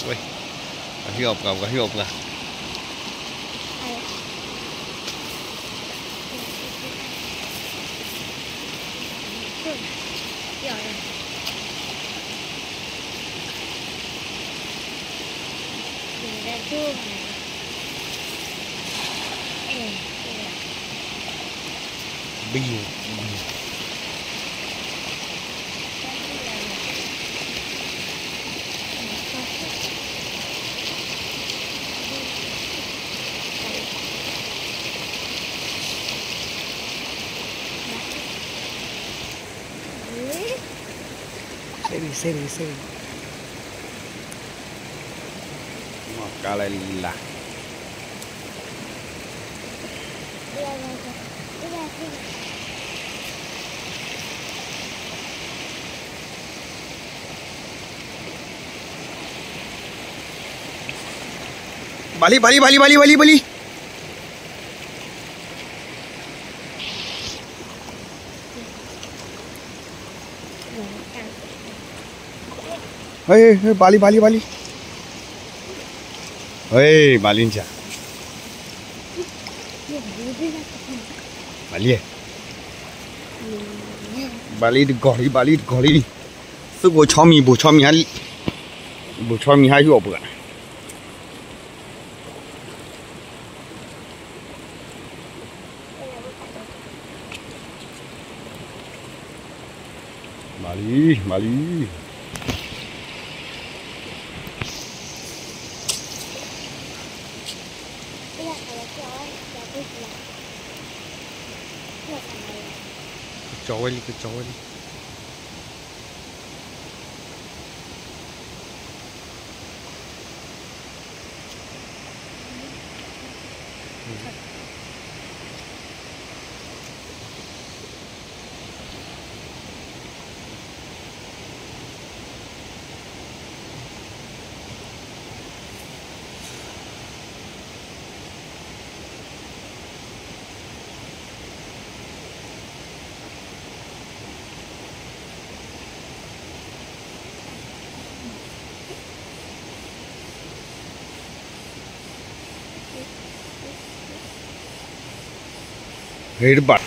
Wih, hiop kah? Biu. Seri. Makalala. Balik. Hei, balik. Hei, balik je. Balik. Balik gori. Su bo chao mi hai hiop kah. Balik. Kecoa ni. Hebat.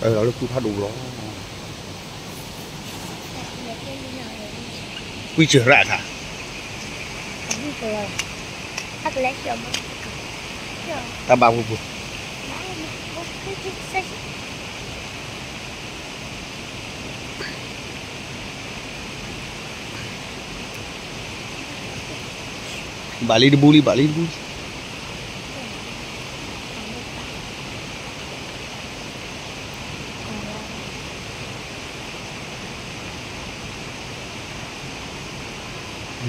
Đó là cứ phát đủ đó. Quy trở lại hả? Ta bao nhiêu? Balik dibuli.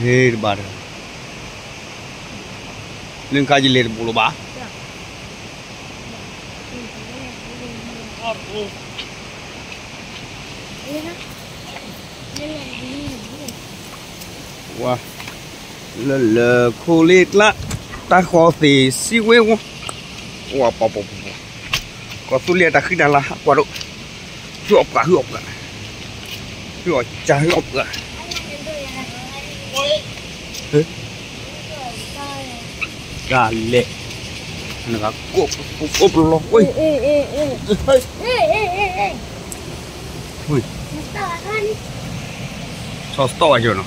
Hebat. Neng kaji ler bulu ba? Wah, lele kulit lah. Tak kosi siwe wah. Wah, apa. Kau sulit tak kena lah. Waduh, hiop kah? Hiop kah? Gale. Nak kop loh. Woi. Woi. Sosto aja no.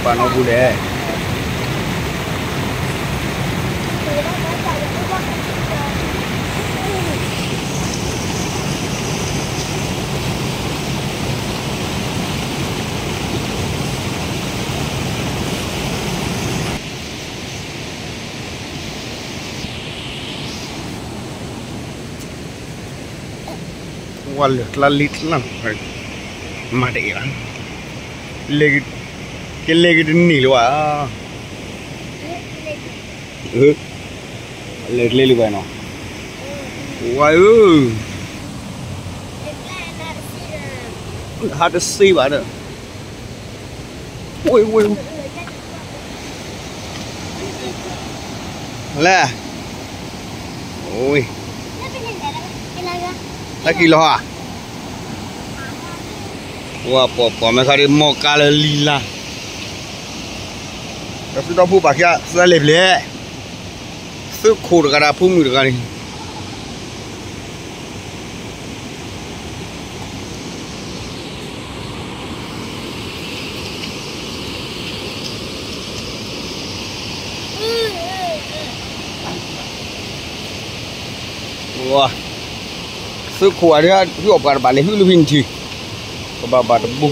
Depan aku deh. Wal lalit lang. Mati lang. Lagi lagi ni lu ah. Lagi lu kan? Wah, ada sih ada. Woi. Lah. Oi. Lagi loh ah. Wah, apa macam mau kalau lila. Sudah pun pakai sudah lebih. Sekur kada pun mudah ni. Wah, sekur ada dua par balik hulu pinci. Kebaba debu.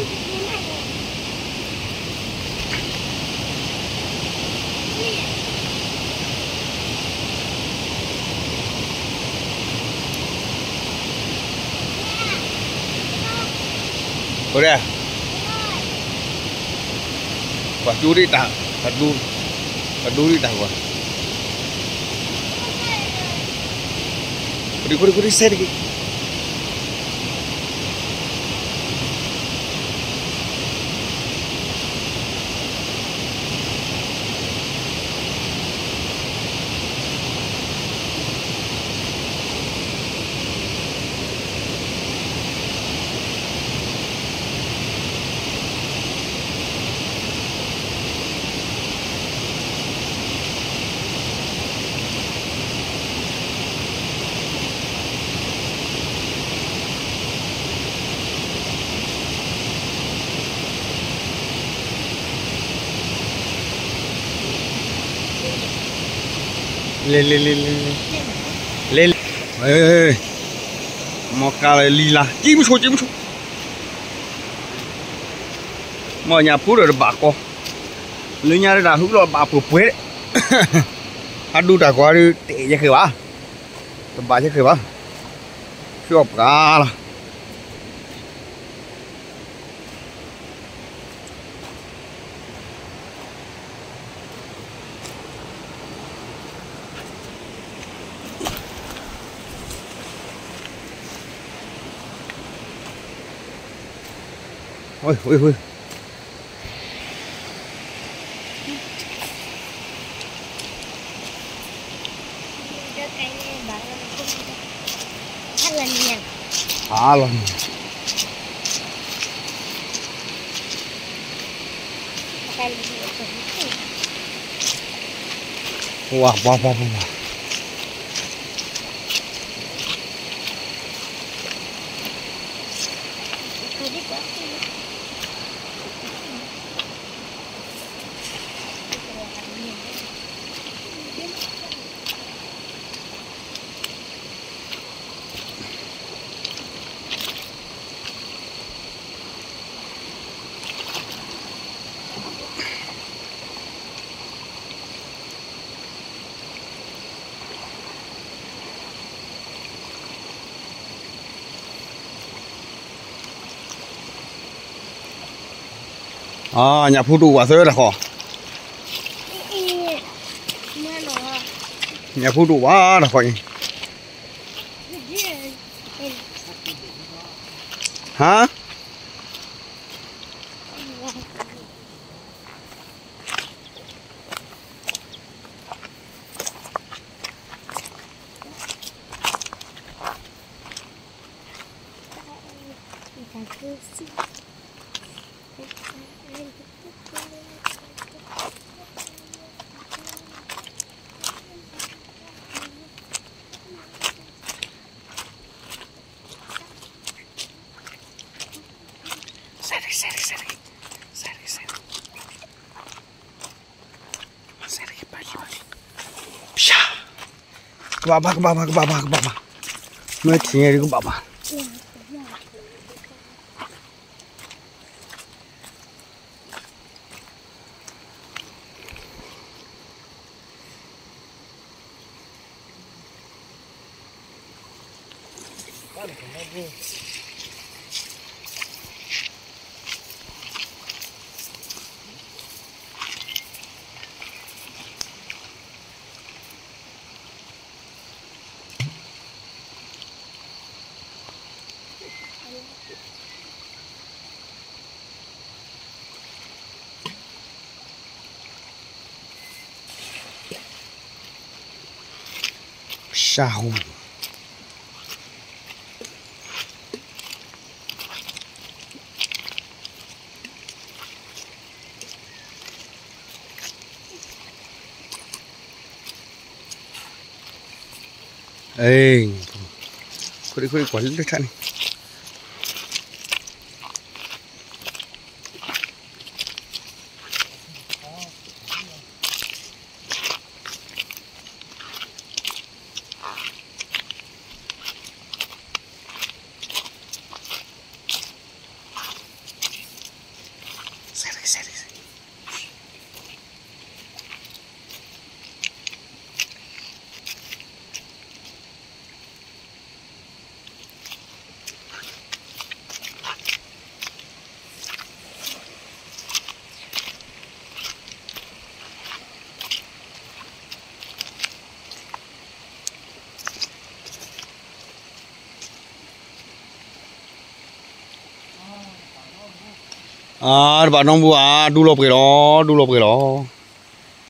Udah. Wah, duri tak? Duri tak wah. Kuri saya lagi. Le. Mau kalau lila, cium. Mau nyapu ada bako. Lu nyari dah hulu apa puet. Aduh dah gua ni teh je ke bah. Tempat je ke bah. Siap kalah. Oi. Alam. Wah. À, nhà phụ đủ quá rồi là khó. Nhà phụ đủ quá là khó. Hả? Ke bawah. Mestinya di ke bawah. Sao ê kau quản lý được này à bạn ông bùa đu lộp cái đó